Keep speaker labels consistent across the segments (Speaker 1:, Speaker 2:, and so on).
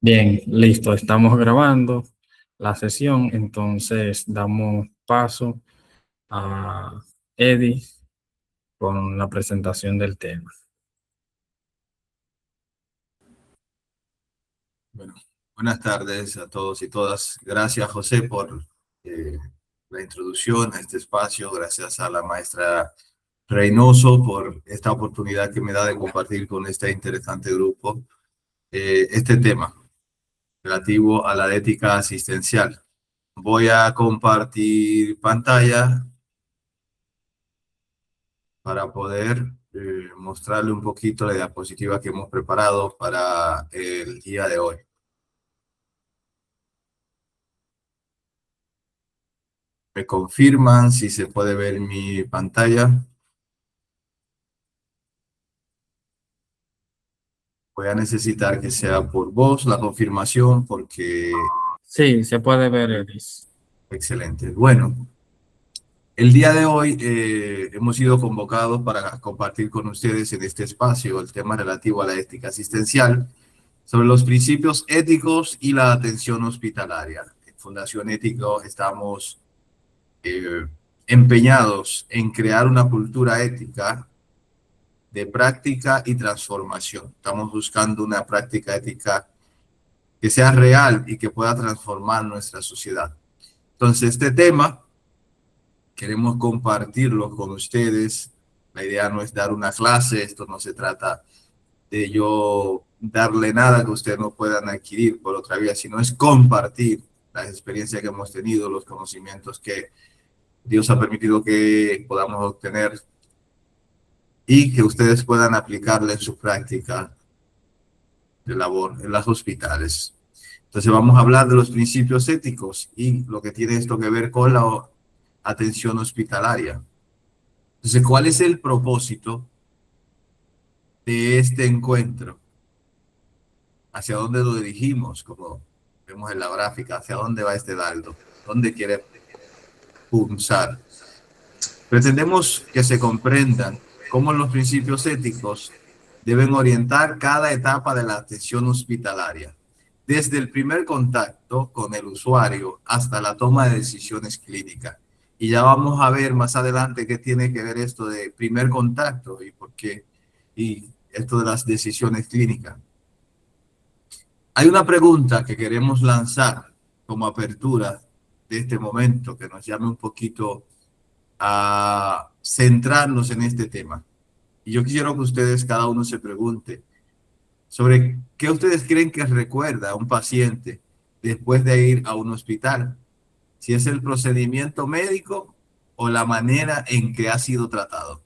Speaker 1: Bien, listo, estamos grabando la sesión, entonces damos paso a Eddie con la presentación del tema.
Speaker 2: Bueno, buenas tardes a todos y todas. Gracias, José, por eh, la introducción a este espacio. Gracias a la maestra Reynoso por esta oportunidad que me da de compartir con este interesante grupo este tema relativo a la ética asistencial. Voy a compartir pantalla para poder mostrarle un poquito la diapositiva que hemos preparado para el día de hoy. Me confirman si se puede ver mi pantalla. Voy a necesitar que sea por voz la confirmación porque...
Speaker 1: Sí, se puede ver, Eddie.
Speaker 2: Excelente. Bueno, el día de hoy hemos sido convocados para compartir con ustedes en este espacio el tema relativo a la ética asistencial sobre los principios éticos y la atención hospitalaria. En Fundación Ético estamos eh, empeñados en crear una cultura ética de práctica y transformación. Estamos buscando una práctica ética que sea real y que pueda transformar nuestra sociedad. Entonces, este tema queremos compartirlo con ustedes. La idea no es dar una clase, esto no se trata de yo darle nada que ustedes no puedan adquirir por otra vía, sino es compartir las experiencias que hemos tenido, los conocimientos que Dios ha permitido que podamos obtener y que ustedes puedan aplicarle en su práctica de labor en los hospitales. Entonces vamos a hablar de los principios éticos y lo que tiene esto que ver con la atención hospitalaria. Entonces, ¿cuál es el propósito de este encuentro? ¿Hacia dónde lo dirigimos? Como vemos en la gráfica, ¿hacia dónde va este dardo? ¿Dónde quiere punzar? Pretendemos que se comprendan cómo los principios éticos deben orientar cada etapa de la atención hospitalaria, desde el primer contacto con el usuario hasta la toma de decisiones clínicas. Y ya vamos a ver más adelante qué tiene que ver esto de primer contacto y por qué, y esto de las decisiones clínicas. Hay una pregunta que queremos lanzar como apertura de este momento que nos llame un poquito a centrarnos en este tema. Y yo quisiera que ustedes, cada uno se pregunte sobre qué ustedes creen que recuerda a un paciente después de ir a un hospital. Si es el procedimiento médico o la manera en que ha sido tratado.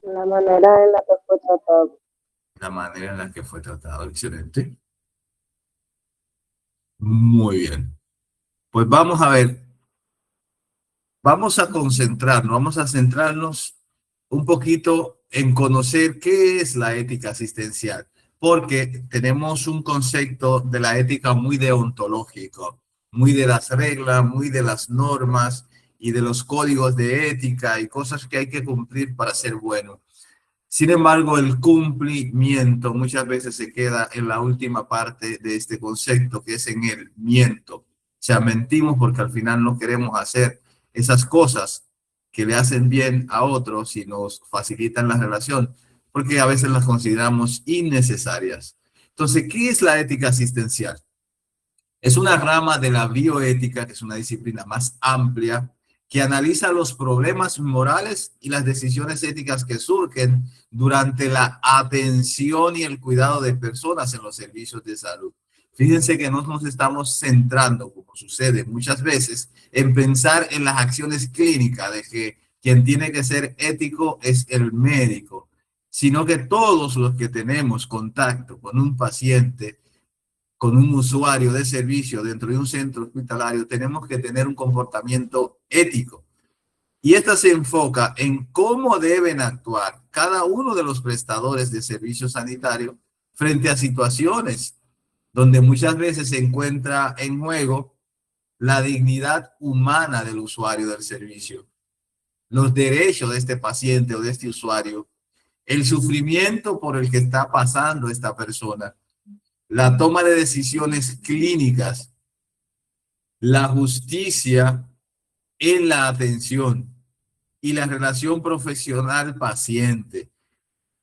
Speaker 3: La manera en la que fue tratado.
Speaker 2: La manera en la que fue tratado. Excelente. Muy bien. Pues vamos a ver. Vamos a concentrarnos, vamos a centrarnos un poquito en conocer qué es la ética asistencial, porque tenemos un concepto de la ética muy deontológico, muy de las reglas, muy de las normas y de los códigos de ética y cosas que hay que cumplir para ser bueno. Sin embargo, el cumplimiento muchas veces se queda en la última parte de este concepto, que es en el miento. O sea, mentimos porque al final no queremos hacer esas cosas que le hacen bien a otros y nos facilitan la relación, porque a veces las consideramos innecesarias. Entonces, ¿qué es la ética asistencial? Es una rama de la bioética, que es una disciplina más amplia, que analiza los problemas morales y las decisiones éticas que surgen durante la atención y el cuidado de personas en los servicios de salud. Fíjense que no nos estamos centrando, como sucede muchas veces, en pensar en las acciones clínicas de que quien tiene que ser ético es el médico, sino que todos los que tenemos contacto con un paciente, con un usuario de servicio dentro de un centro hospitalario, tenemos que tener un comportamiento ético. Y esta se enfoca en cómo deben actuar cada uno de los prestadores de servicio sanitario frente a situaciones donde muchas veces se encuentra en juego la dignidad humana del usuario del servicio, los derechos de este paciente o de este usuario el sufrimiento por el que está pasando esta persona, la toma de decisiones clínicas, la justicia en la atención y la relación profesional-paciente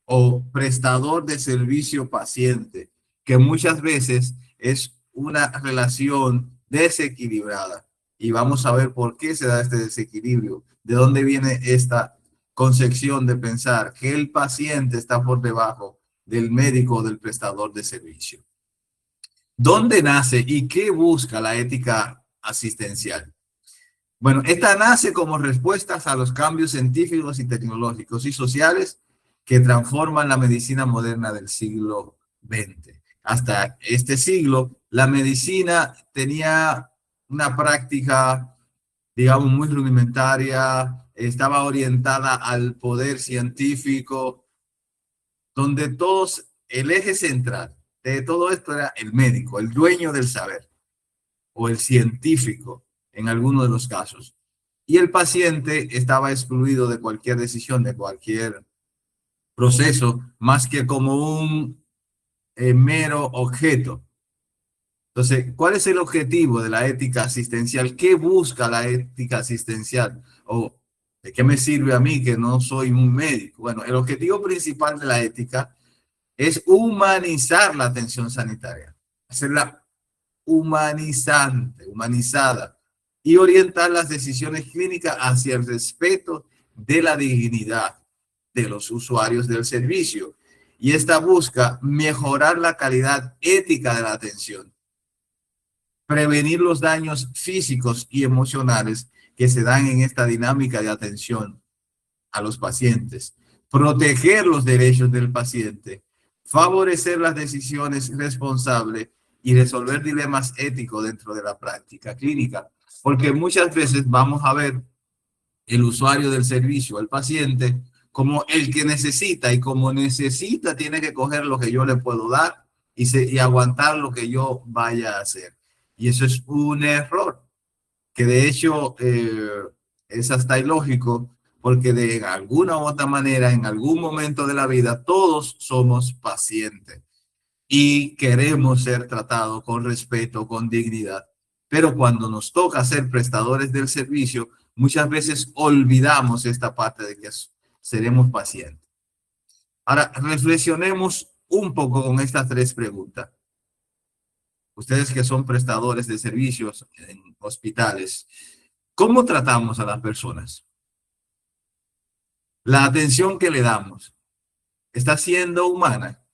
Speaker 2: o prestador de servicio paciente, que muchas veces es una relación desequilibrada. Y vamos a ver por qué se da este desequilibrio, de dónde viene esta concepción de pensar que el paciente está por debajo del médico o del prestador de servicio. ¿Dónde nace y qué busca la ética asistencial? Bueno, esta nace como respuestas a los cambios científicos y tecnológicos y sociales que transforman la medicina moderna del siglo XX. Hasta este siglo, la medicina tenía una práctica, digamos, muy rudimentaria, estaba orientada al poder científico, donde el eje central de todo esto era el médico, el dueño del saber, o el científico, en algunos de los casos. Y el paciente estaba excluido de cualquier decisión, de cualquier proceso, más que como un mero objeto. Entonces, ¿cuál es el objetivo de la ética asistencial? ¿Qué busca la ética asistencial? ¿O de qué me sirve a mí que no soy un médico? Bueno, el objetivo principal de la ética es humanizar la atención sanitaria, hacerla humanizante, humanizada, y orientar las decisiones clínicas hacia el respeto de la dignidad de los usuarios del servicio. Y esta busca mejorar la calidad ética de la atención, prevenir los daños físicos y emocionales que se dan en esta dinámica de atención a los pacientes, proteger los derechos del paciente, favorecer las decisiones responsables y resolver dilemas éticos dentro de la práctica clínica. Porque muchas veces vamos a ver el usuario del servicio, el paciente, como el que necesita, y como necesita tiene que coger lo que yo le puedo dar y aguantar lo que yo vaya a hacer. Y eso es un error, que de hecho es hasta ilógico, porque de alguna u otra manera, en algún momento de la vida, todos somos pacientes y queremos ser tratados con respeto, con dignidad. Pero cuando nos toca ser prestadores del servicio, muchas veces olvidamos esta parte de que seremos pacientes. Ahora, reflexionemos un poco con estas tres preguntas. Ustedes que son prestadores de servicios en hospitales, ¿cómo tratamos a las personas? La atención que le damos, ¿está siendo humana?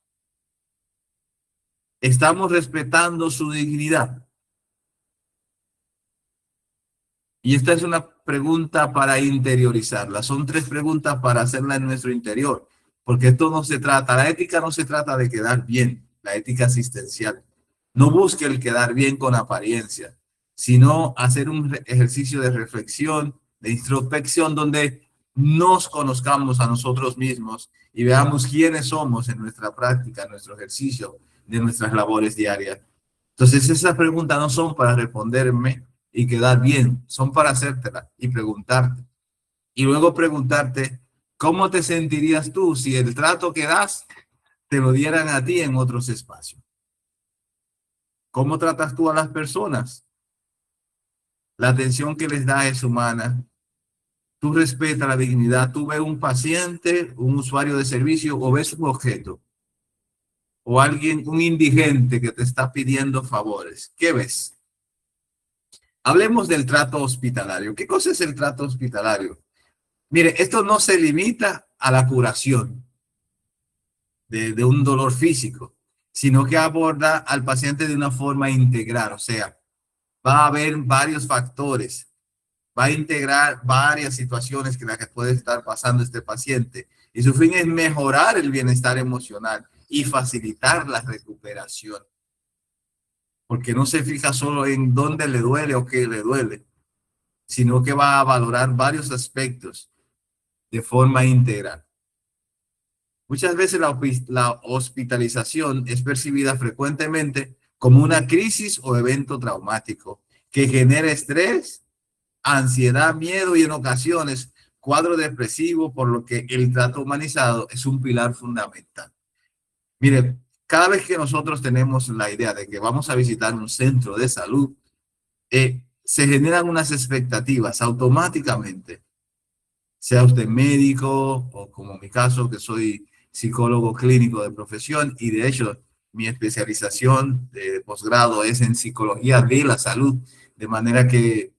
Speaker 2: ¿Estamos respetando su dignidad? Y esta es una pregunta para interiorizarla. Son tres preguntas para hacerla en nuestro interior, porque esto no se trata, la ética no se trata de quedar bien, la ética asistencial. No busque el quedar bien con apariencia, sino hacer un ejercicio de reflexión, de introspección, donde nos conozcamos a nosotros mismos y veamos quiénes somos en nuestra práctica, en nuestro ejercicio de nuestras labores diarias. Entonces, esas preguntas no son para responderme y quedar bien, son para hacértela y preguntarte. Y luego preguntarte, ¿cómo te sentirías tú si el trato que das te lo dieran a ti en otros espacios? ¿Cómo tratas tú a las personas? La atención que les das es humana. Tú respetas la dignidad. Tú ves un paciente, un usuario de servicio, o ves un objeto, o alguien, un indigente que te está pidiendo favores. ¿Qué ves? Hablemos del trato hospitalario. ¿Qué cosa es el trato hospitalario? Mire, esto no se limita a la curación de un dolor físico, sino que aborda al paciente de una forma integral. O sea, va a haber varios factores, va a integrar varias situaciones que las que puede estar pasando este paciente. Y su fin es mejorar el bienestar emocional y facilitar la recuperación. Porque no se fija solo en dónde le duele o qué le duele, sino que va a valorar varios aspectos de forma integral. Muchas veces la hospitalización es percibida frecuentemente como una crisis o evento traumático que genera estrés, ansiedad, miedo y en ocasiones cuadro depresivo, por lo que el trato humanizado es un pilar fundamental. Mire, cada vez que nosotros tenemos la idea de que vamos a visitar un centro de salud, se generan unas expectativas automáticamente, sea usted médico o como mi caso, que soy psicólogo clínico de profesión y de hecho mi especialización de posgrado es en psicología de la salud, de manera que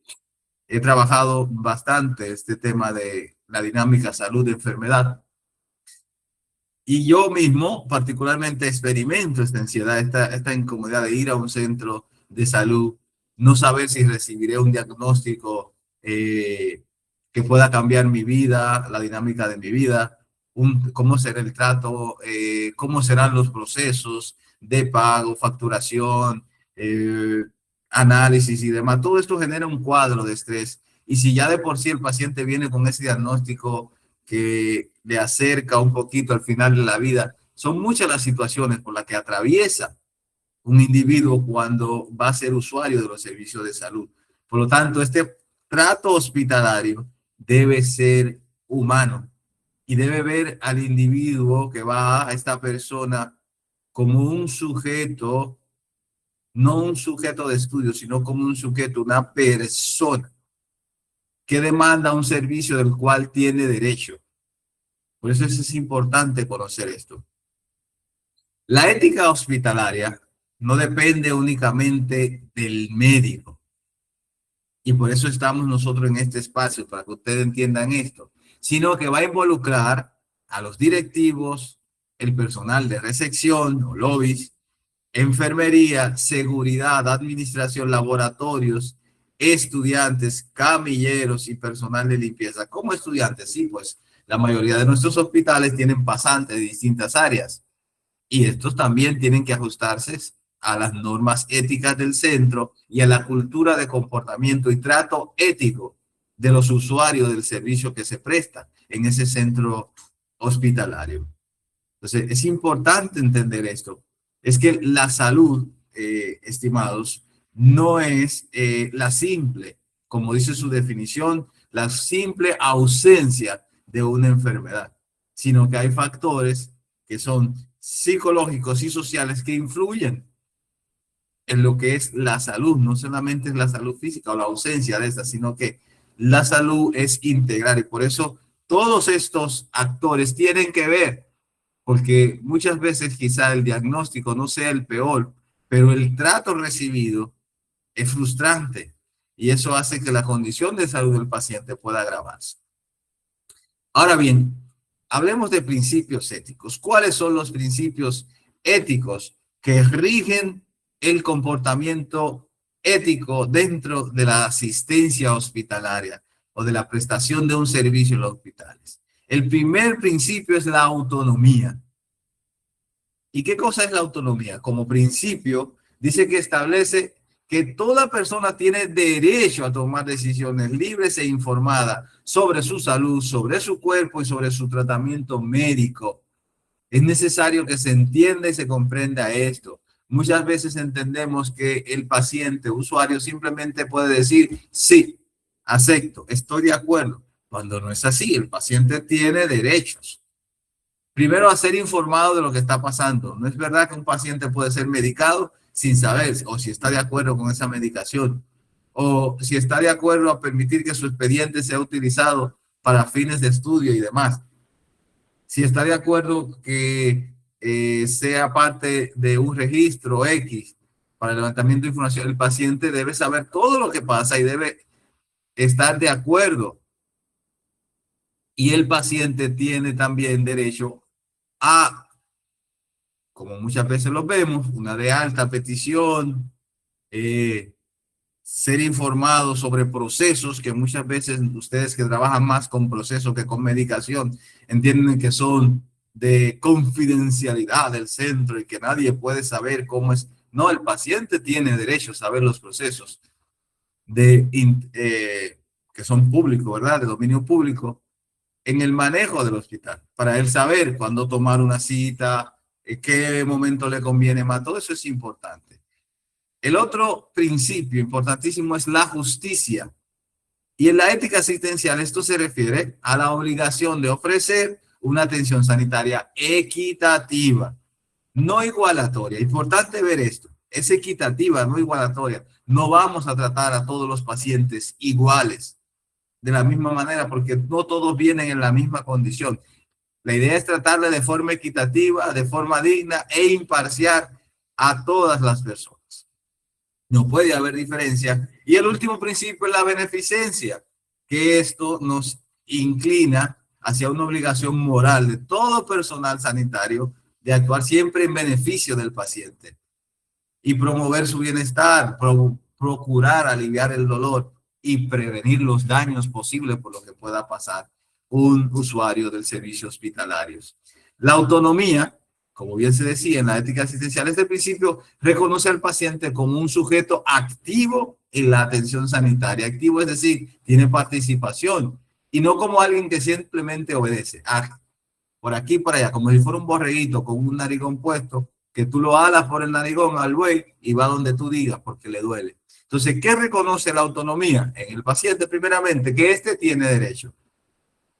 Speaker 2: he trabajado bastante este tema de la dinámica salud-enfermedad. Y yo mismo particularmente experimento esta ansiedad, esta incomodidad de ir a un centro de salud, no saber si recibiré un diagnóstico que pueda cambiar mi vida, la dinámica de mi vida, cómo será el trato, cómo serán los procesos de pago, facturación, análisis y demás. Todo esto genera un cuadro de estrés. Y si ya de por sí el paciente viene con ese diagnóstico que le acerca un poquito al final de la vida, son muchas las situaciones por las que atraviesa un individuo cuando va a ser usuario de los servicios de salud. Por lo tanto, este trato hospitalario debe ser humano y debe ver al individuo que va a esta persona como un sujeto, no un sujeto de estudio, sino como un sujeto, una persona que demanda un servicio del cual tiene derecho. Por eso es importante conocer esto. La ética hospitalaria no depende únicamente del médico. Y por eso estamos nosotros en este espacio, para que ustedes entiendan esto, sino que va a involucrar a los directivos, el personal de recepción o lobbies, enfermería, seguridad, administración, laboratorios, estudiantes, camilleros y personal de limpieza. ¿Cómo estudiantes? Sí, pues la mayoría de nuestros hospitales tienen pasantes de distintas áreas y estos también tienen que ajustarse a las normas éticas del centro y a la cultura de comportamiento y trato ético de los usuarios del servicio que se presta en ese centro hospitalario. Entonces, es importante entender esto. Es que la salud, estimados, no es la simple, como dice su definición, la simple ausencia de una enfermedad, sino que hay factores que son psicológicos y sociales que influyen en lo que es la salud. No solamente es la salud física o la ausencia de esta, sino que la salud es integral y por eso todos estos actores tienen que ver, porque muchas veces quizá el diagnóstico no sea el peor, pero el trato recibido es frustrante y eso hace que la condición de salud del paciente pueda agravarse. Ahora bien, hablemos de principios éticos. ¿Cuáles son los principios éticos que rigen el comportamiento ético dentro de la asistencia hospitalaria o de la prestación de un servicio en los hospitales? El primer principio es la autonomía. ¿Y qué cosa es la autonomía? Como principio, dice que establece que toda persona tiene derecho a tomar decisiones libres e informadas sobre su salud, sobre su cuerpo y sobre su tratamiento médico. Es necesario que se entienda y se comprenda esto. Muchas veces entendemos que el paciente, usuario, simplemente puede decir, sí, acepto, estoy de acuerdo. Cuando no es así, el paciente tiene derechos. Primero, a ser informado de lo que está pasando. No es verdad que un paciente puede ser medicado sin saber o si está de acuerdo con esa medicación o si está de acuerdo a permitir que su expediente sea utilizado para fines de estudio y demás. Si está de acuerdo que sea parte de un registro X para el levantamiento de información, el paciente debe saber todo lo que pasa y debe estar de acuerdo. Y el paciente tiene también derecho a, como muchas veces lo vemos, una de alta petición, ser informado sobre procesos que muchas veces ustedes que trabajan más con procesos que con medicación entienden que son de confidencialidad del centro y que nadie puede saber cómo es. No, el paciente tiene derecho a saber los procesos que son públicos, ¿verdad? De dominio público en el manejo del hospital, para él saber cuándo tomar una cita, qué momento le conviene más, todo eso es importante. El otro principio importantísimo es la justicia. Y en la ética asistencial esto se refiere a la obligación de ofrecer una atención sanitaria equitativa, no igualatoria. Importante ver esto. Es equitativa, no igualatoria. No vamos a tratar a todos los pacientes iguales, de la misma manera, porque no todos vienen en la misma condición. La idea es tratarle de forma equitativa, de forma digna e imparcial a todas las personas. No puede haber diferencia. Y el último principio es la beneficencia, que esto nos inclina hacia una obligación moral de todo personal sanitario de actuar siempre en beneficio del paciente y promover su bienestar, procurar aliviar el dolor y prevenir los daños posibles por lo que pueda pasar un usuario del servicio hospitalario. La autonomía, como bien se decía en la ética asistencial, este principio reconoce al paciente como un sujeto activo en la atención sanitaria. Activo es decir, tiene participación y no como alguien que simplemente obedece. Por aquí y por allá, como si fuera un borreguito con un narigón puesto, que tú lo alas por el narigón al buey y va donde tú digas porque le duele. Entonces, ¿qué reconoce la autonomía? En el paciente, primeramente, que éste tiene derecho.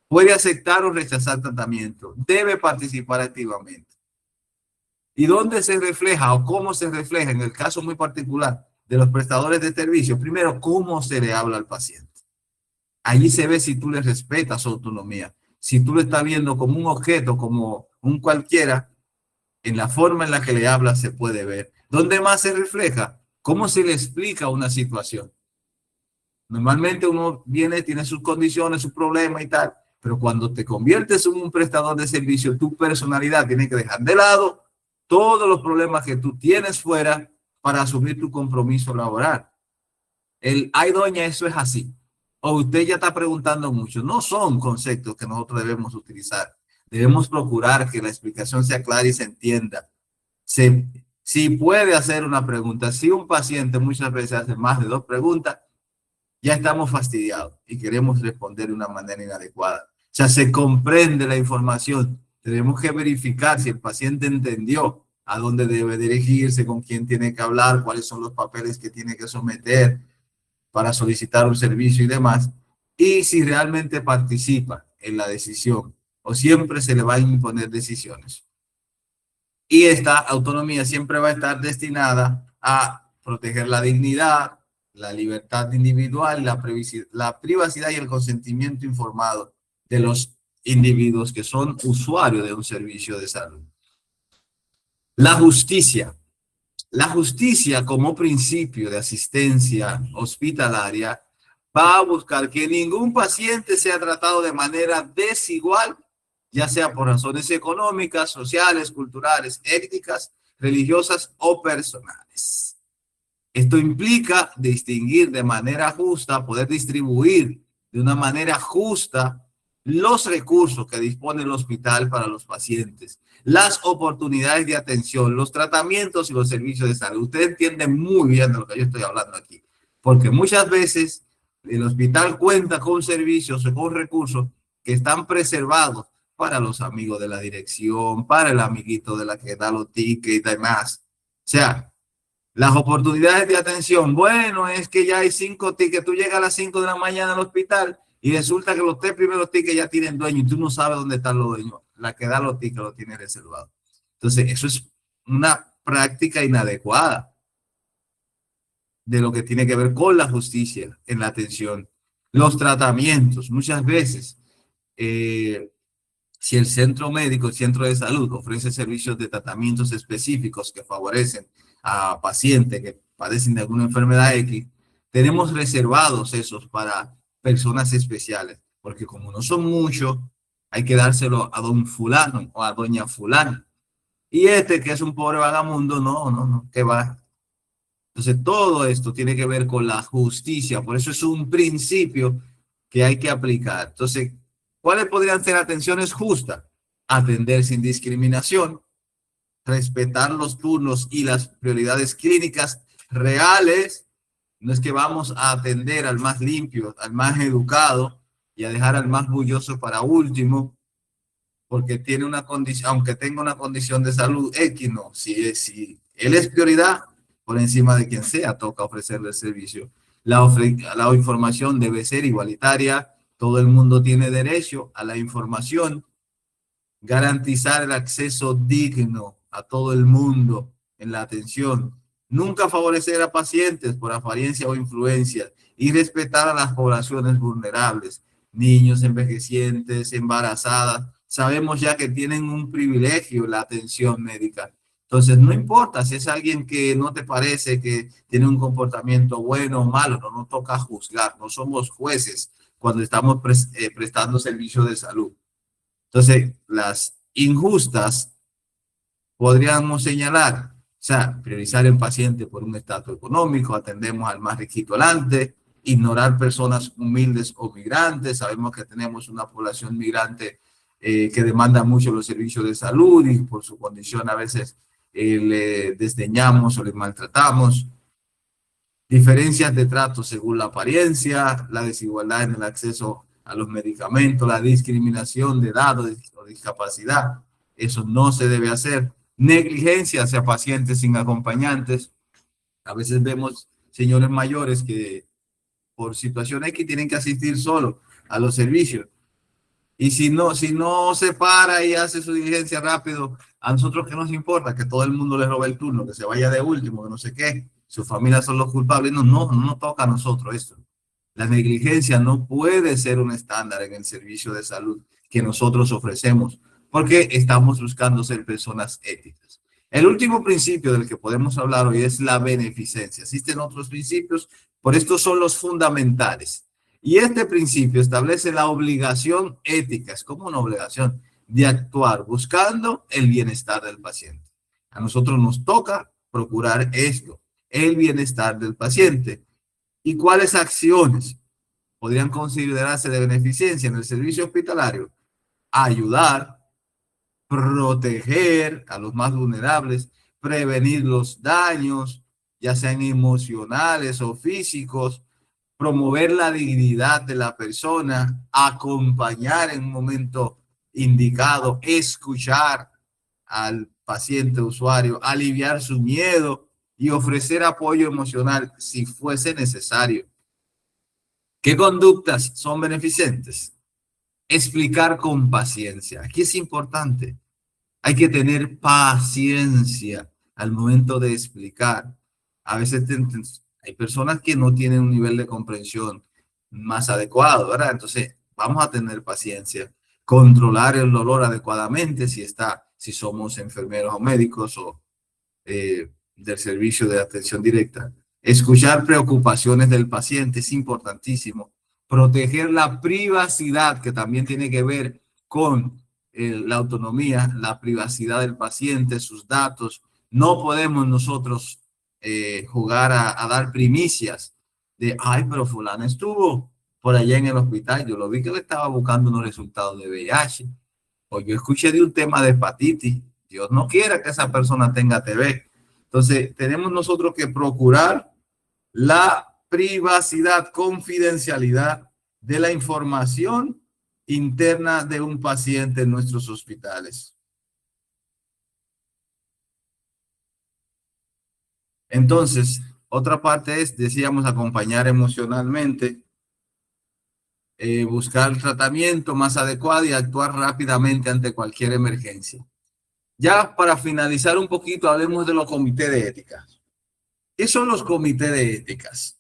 Speaker 2: Puede aceptar o rechazar tratamiento. Debe participar activamente. ¿Y dónde se refleja o cómo se refleja en el caso muy particular de los prestadores de servicios? Primero, cómo se le habla al paciente. Allí se ve si tú le respetas su autonomía. Si tú lo estás viendo como un objeto, como un cualquiera, en la forma en la que le hablas se puede ver. ¿Dónde más se refleja? ¿Cómo se le explica una situación? Normalmente uno viene, tiene sus condiciones, sus problemas y tal, pero cuando te conviertes en un prestador de servicio, tu personalidad tiene que dejar de lado todos los problemas que tú tienes fuera para asumir tu compromiso laboral. Ay, doña, eso es así. O usted ya está preguntando mucho. No son conceptos que nosotros debemos utilizar. Debemos procurar que la explicación sea clara y se entienda. Si puede hacer una pregunta, si un paciente muchas veces hace más de 2 preguntas, ya estamos fastidiados y queremos responder de una manera inadecuada. O sea, se comprende la información. Tenemos que verificar si el paciente entendió a dónde debe dirigirse, con quién tiene que hablar, cuáles son los papeles que tiene que someter para solicitar un servicio y demás, y si realmente participa en la decisión o siempre se le va a imponer decisiones. Y esta autonomía siempre va a estar destinada a proteger la dignidad, la libertad individual, la privacidad y el consentimiento informado de los individuos que son usuarios de un servicio de salud. La justicia. La justicia como principio de asistencia hospitalaria va a buscar que ningún paciente sea tratado de manera desigual, ya sea por razones económicas, sociales, culturales, éticas, religiosas o personales. Esto implica distinguir de manera justa, poder distribuir de una manera justa los recursos que dispone el hospital para los pacientes, las oportunidades de atención, los tratamientos y los servicios de salud. Usted entiende muy bien de lo que yo estoy hablando aquí, porque muchas veces el hospital cuenta con servicios o con recursos que están preservados para los amigos de la dirección, para el amiguito de la que da los tickets y demás. O sea, las oportunidades de atención, bueno, es que ya hay 5 tickets, tú llegas a las 5 de la mañana al hospital y resulta que los 3 primeros tickets ya tienen dueño y tú no sabes dónde están los dueños. La que da los tickets lo tiene reservado. Entonces, eso es una práctica inadecuada de lo que tiene que ver con la justicia en la atención. Los tratamientos, muchas veces, si el centro médico, el centro de salud ofrece servicios de tratamientos específicos que favorecen a pacientes que padecen de alguna enfermedad X, tenemos reservados esos para personas especiales, porque como no son muchos, hay que dárselo a don fulano o a doña fulana. Y este que es un pobre vagamundo, no, ¿qué va? Entonces todo esto tiene que ver con la justicia, por eso es un principio que hay que aplicar. Entonces, ¿cuáles podrían ser atenciones justas? Atender sin discriminación, respetar los turnos y las prioridades clínicas reales. No es que vamos a atender al más limpio, al más educado y a dejar al más bulloso para último, porque tiene una condición, aunque tenga una condición de salud X, no. Si él es prioridad, por encima de quien sea, toca ofrecerle el servicio. La información debe ser igualitaria. Todo el mundo tiene derecho a la información. Garantizar el acceso digno a todo el mundo en la atención. Nunca favorecer a pacientes por apariencia o influencia y respetar a las poblaciones vulnerables, niños, envejecientes, embarazadas. Sabemos ya que tienen un privilegio en la atención médica. Entonces, no importa si es alguien que no te parece que tiene un comportamiento bueno o malo, no nos toca juzgar, no somos jueces cuando estamos prestando servicio de salud. Entonces, las injustas podríamos señalar, o sea, priorizar el paciente por un estatus económico, atendemos al más riquito adelante, ignorar personas humildes o migrantes. Sabemos que tenemos una población migrante que demanda mucho los servicios de salud y por su condición a veces le desdeñamos o le maltratamos. Diferencias de trato según la apariencia, la desigualdad en el acceso a los medicamentos, la discriminación de edad o discapacidad. Eso no se debe hacer. Negligencia hacia pacientes sin acompañantes. A veces vemos señores mayores que por situaciones que tienen que asistir solo a los servicios. Y si no se para y hace su diligencia rápido, a nosotros qué nos importa, que todo el mundo le robe el turno, que se vaya de último, que no sé qué, su familia son los culpables. No nos toca a nosotros esto. La negligencia no puede ser un estándar en el servicio de salud que nosotros ofrecemos, porque estamos buscando ser personas éticas. El último principio del que podemos hablar hoy es la beneficencia. Existen otros principios, pero estos son los fundamentales. Y este principio establece la obligación ética, es como una obligación de actuar buscando el bienestar del paciente. A nosotros nos toca procurar esto, el bienestar del paciente. ¿Y cuáles acciones podrían considerarse de beneficencia en el servicio hospitalario? Ayudar, proteger a los más vulnerables, prevenir los daños, ya sean emocionales o físicos, promover la dignidad de la persona, acompañar en un momento indicado, escuchar al paciente usuario, aliviar su miedo y ofrecer apoyo emocional si fuese necesario. ¿Qué conductas son beneficentes? Explicar con paciencia. Aquí es importante. Hay que tener paciencia al momento de explicar. A veces hay personas que no tienen un nivel de comprensión más adecuado, ¿verdad? Entonces, vamos a tener paciencia. Controlar el dolor adecuadamente si somos enfermeros o médicos o del servicio de atención directa. Escuchar preocupaciones del paciente es importantísimo. Proteger la privacidad, que también tiene que ver con la autonomía, la privacidad del paciente, sus datos. No podemos nosotros jugar a dar primicias de, ay, pero fulano estuvo por allá en el hospital, yo lo vi que le estaba buscando unos resultados de VIH, o yo escuché de un tema de hepatitis. Dios no quiera que esa persona tenga TB. Entonces, tenemos nosotros que procurar la privacidad, confidencialidad de la información interna de un paciente en nuestros hospitales. Entonces, otra parte es, decíamos, acompañar emocionalmente, buscar tratamiento más adecuado y actuar rápidamente ante cualquier emergencia. Ya para finalizar un poquito, hablemos de los comités de ética. ¿Qué son los comités de éticas?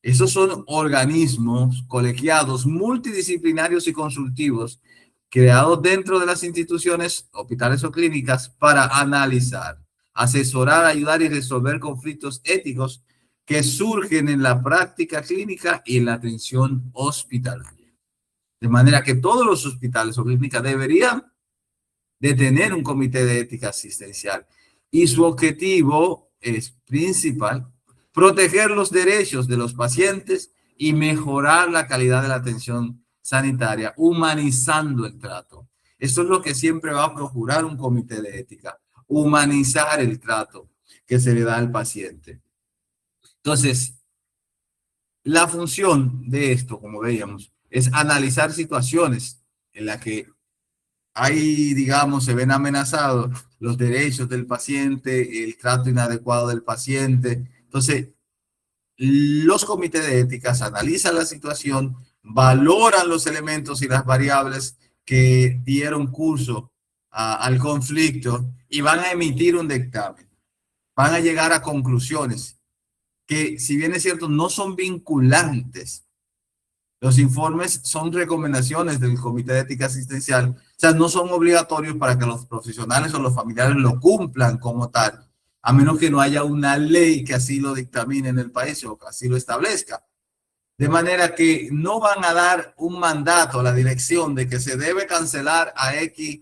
Speaker 2: Esos son organismos colegiados multidisciplinarios y consultivos creados dentro de las instituciones, hospitales o clínicas para analizar, asesorar, ayudar y resolver conflictos éticos que surgen en la práctica clínica y en la atención hospitalaria. De manera que todos los hospitales o clínicas deberían de tener un comité de ética asistencial y su objetivo es principal proteger los derechos de los pacientes y mejorar la calidad de la atención sanitaria, humanizando el trato. Esto es lo que siempre va a procurar un comité de ética, humanizar el trato que se le da al paciente. Entonces, la función de esto, como veíamos, es analizar situaciones en las que ahí, digamos, se ven amenazados los derechos del paciente, el trato inadecuado del paciente. Entonces, los comités de éticas analizan la situación, valoran los elementos y las variables que dieron curso al conflicto y van a emitir un dictamen. Van a llegar a conclusiones que, si bien es cierto, no son vinculantes. Los informes son recomendaciones del Comité de Ética Asistencial, o sea, no son obligatorios para que los profesionales o los familiares lo cumplan como tal, a menos que no haya una ley que así lo dictamine en el país o que así lo establezca. De manera que no van a dar un mandato a la dirección de que se debe cancelar a X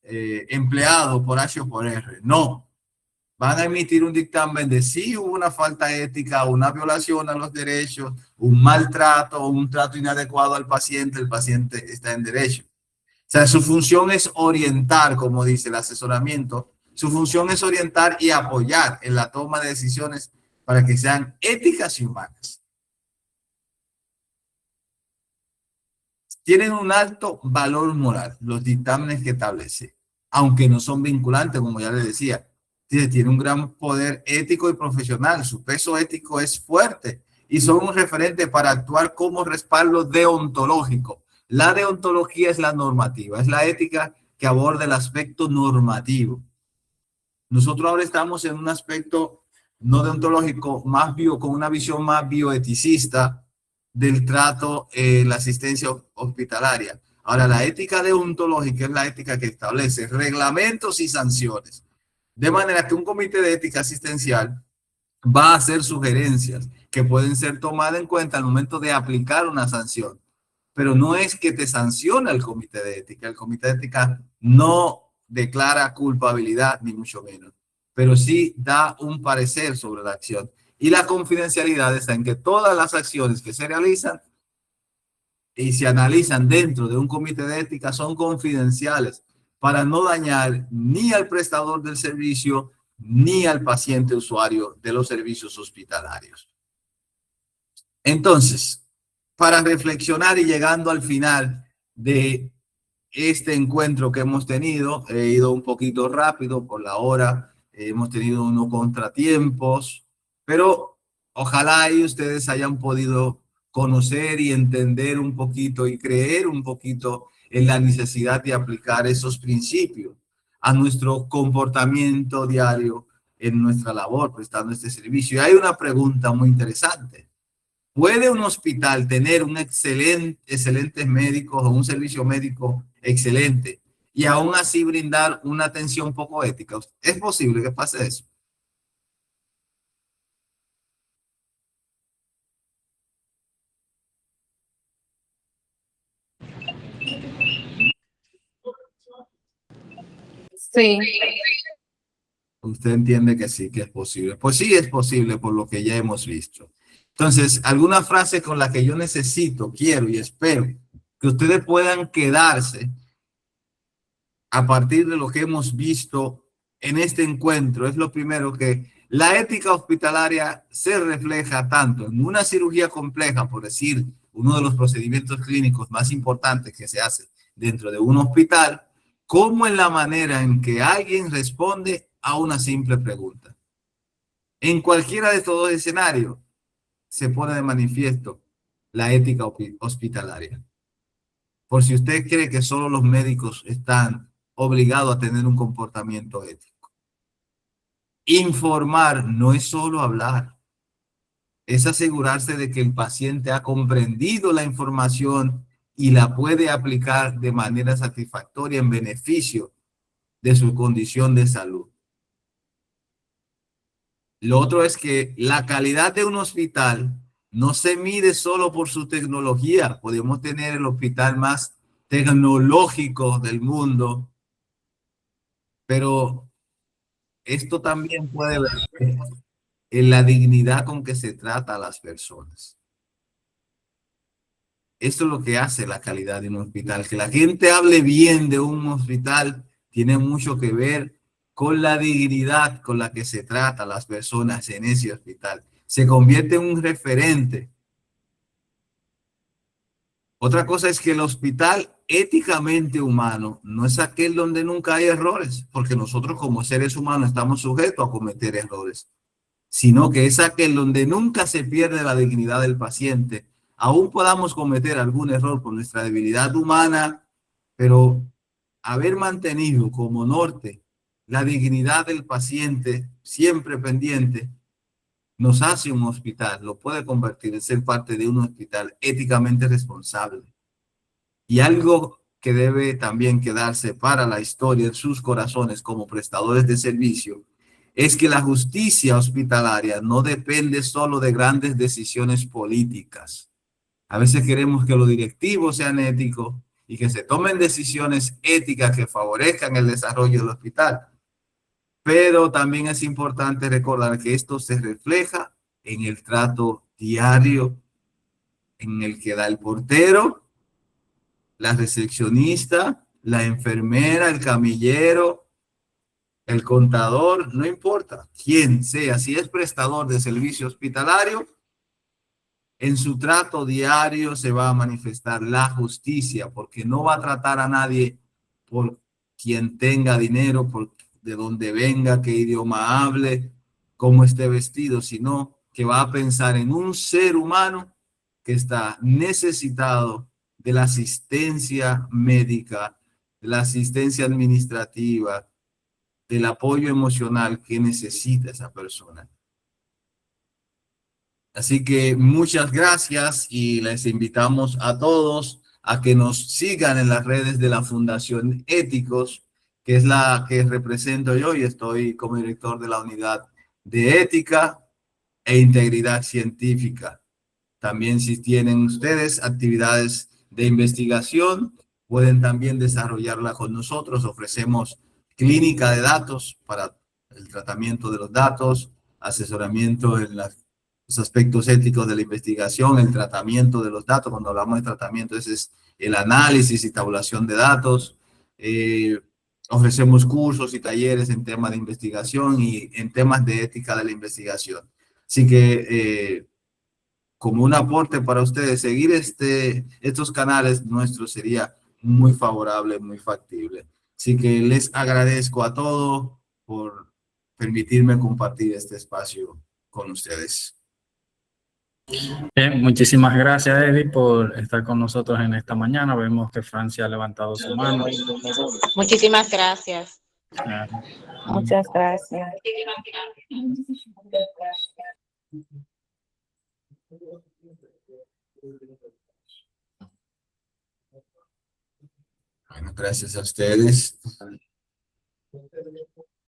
Speaker 2: empleado por H o por R. No. Van a emitir un dictamen de si hubo una falta ética, una violación a los derechos, un maltrato, un trato inadecuado al paciente, el paciente está en derecho. O sea, su función es orientar, como dice el asesoramiento, su función es orientar y apoyar en la toma de decisiones para que sean éticas y humanas. Tienen un alto valor moral los dictámenes que establece, aunque no son vinculantes, como ya les decía. Tiene un gran poder ético y profesional, su peso ético es fuerte y son un referente para actuar como respaldo deontológico. La deontología es la normativa, es la ética que aborda el aspecto normativo. Nosotros ahora estamos en un aspecto no deontológico, más con una visión más bioeticista del trato, la asistencia hospitalaria. Ahora, la ética deontológica es la ética que establece reglamentos y sanciones. De manera que un comité de ética asistencial va a hacer sugerencias que pueden ser tomadas en cuenta al momento de aplicar una sanción. Pero no es que te sanciona el comité de ética. El comité de ética no declara culpabilidad, ni mucho menos. Pero sí da un parecer sobre la acción. Y la confidencialidad está en que todas las acciones que se realizan y se analizan dentro de un comité de ética son confidenciales para no dañar ni al prestador del servicio ni al paciente usuario de los servicios hospitalarios. Entonces, para reflexionar y llegando al final de este encuentro que hemos tenido, he ido un poquito rápido por la hora, hemos tenido unos contratiempos, pero ojalá y ustedes hayan podido conocer y entender un poquito y creer un poquito en la necesidad de aplicar esos principios a nuestro comportamiento diario en nuestra labor prestando este servicio. Y hay una pregunta muy interesante. ¿Puede un hospital tener un excelentes médicos o un servicio médico excelente y aún así brindar una atención poco ética? ¿Es posible que pase eso?
Speaker 4: Sí.
Speaker 2: Usted entiende que sí, que es posible. Pues sí es posible por lo que ya hemos visto. Entonces, alguna frase con la que yo necesito, quiero y espero que ustedes puedan quedarse a partir de lo que hemos visto en este encuentro. Es lo primero, que la ética hospitalaria se refleja tanto en una cirugía compleja, por decir, uno de los procedimientos clínicos más importantes que se hace dentro de un hospital, como en la manera en que alguien responde a una simple pregunta. En cualquiera de estos dos escenarios se pone de manifiesto la ética hospitalaria. Por si usted cree que solo los médicos están obligados a tener un comportamiento ético. Informar no es solo hablar, es asegurarse de que el paciente ha comprendido la información y la puede aplicar de manera satisfactoria en beneficio de su condición de salud. Lo otro es que la calidad de un hospital no se mide solo por su tecnología. Podemos tener el hospital más tecnológico del mundo, pero esto también puede ver en la dignidad con que se trata a las personas. Esto es lo que hace la calidad de un hospital. Que la gente hable bien de un hospital tiene mucho que ver con la dignidad con la que se trata a las personas en ese hospital. Se convierte en un referente. Otra cosa es que el hospital éticamente humano no es aquel donde nunca hay errores, porque nosotros como seres humanos estamos sujetos a cometer errores. sino que es aquel donde nunca se pierde la dignidad del paciente. Aún podamos cometer algún error por nuestra debilidad humana, pero haber mantenido como norte la dignidad del paciente siempre pendiente, nos hace un hospital, lo puede convertir en ser parte de un hospital éticamente responsable. Y algo que debe también quedarse para la historia en sus corazones como prestadores de servicio es que la justicia hospitalaria no depende solo de grandes decisiones políticas. A veces queremos que los directivos sean éticos y que se tomen decisiones éticas que favorezcan el desarrollo del hospital. Pero también es importante recordar que esto se refleja en el trato diario en el que da el portero, la recepcionista, la enfermera, el camillero, el contador, no importa quién sea, si es prestador de servicio hospitalario, en su trato diario se va a manifestar la justicia, porque no va a tratar a nadie por quien tenga dinero, por de dónde venga, qué idioma hable, cómo esté vestido, sino que va a pensar en un ser humano que está necesitado de la asistencia médica, de la asistencia administrativa, del apoyo emocional que necesita esa persona. Así que muchas gracias y les invitamos a todos a que nos sigan en las redes de la Fundación Éticos, que es la que represento yo y estoy como director de la unidad de ética e integridad científica. También si tienen ustedes actividades de investigación, pueden también desarrollarla con nosotros. Ofrecemos clínica de datos para el tratamiento de los datos, asesoramiento en los aspectos éticos de la investigación, el tratamiento de los datos. Cuando hablamos de tratamiento, ese es el análisis y tabulación de datos. Ofrecemos cursos y talleres en temas de investigación y en temas de ética de la investigación. Así que como un aporte para ustedes, seguir estos canales nuestros sería muy favorable, muy factible. Así que les agradezco a todos por permitirme compartir este espacio con ustedes.
Speaker 1: Bien, muchísimas gracias, Eddie, por estar con nosotros en esta mañana. Vemos que Francia ha levantado su mano.
Speaker 4: Muchísimas gracias.
Speaker 3: Muchas gracias.
Speaker 2: Bueno, gracias a ustedes.